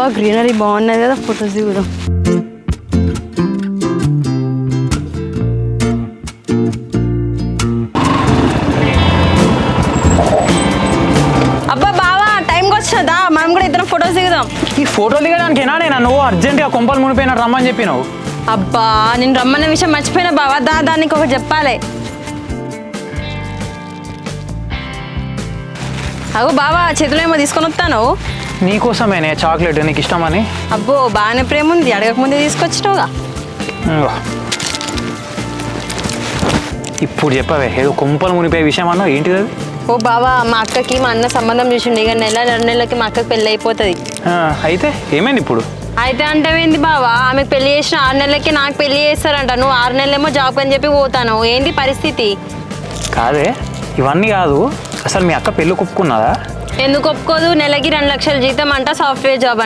అబ్బా గ్రీనరీ బాగున్నది కదా, ఫొటోస్ దిగుదాం. అబ్బా బావా టైంకి వచ్చినదా, మనం కూడా ఇద్దరం ఫొటోస్ దిగుదాం. ఈ ఫోటోలు దిగడానికేనా నేను నువ్వు అర్జెంటుగా కొంపలు మునిపోయినట్టు రమ్మని చెప్పినావు? అబ్బా నేను రమ్మన్న విషయం మర్చిపోయినా బావా, దానికి ఒకటి చెప్పాలి. అగో బావా చేతిలో ఏమో తీసుకొని వస్తాను. నీకోసమేనే చాక్లెట్, నీకు ఇష్టమని. అబ్బో బాగానే ప్రేమ ఉంది, అడగకముందే తీసుకొచ్చినావుగా. ఇప్పుడు చెప్పవే, ఏదో కొంపలు మునిపోయే విషయం అన్నావు, ఏంటిది అది? ఓ బావా మా అక్కకి మా అన్న సంబంధం చూసిండు, ఇక 1-2 నెలలకి మా అక్కకి పెళ్ళి అయిపోతుంది. అయితే ఏమైంది ఇప్పుడు? అయితే అంటావేంది బావా, ఆమెకు పెళ్లి చేసిన 6 నెలలకి నాకు పెళ్లి చేస్తారంట. నువ్వు 6 నెలలేమో జాబ్ అని చెప్పి పోతాను, ఏంది పరిస్థితి? కాదే ఇవన్నీ కాదు, అసలు మీ అక్క పెళ్ళి ఒప్పుకున్నదా? ఎందుకు ఒప్పుకోదు? నెలకి 2 లక్షల జీతం అంట, సాఫ్ట్వేర్ జాబ్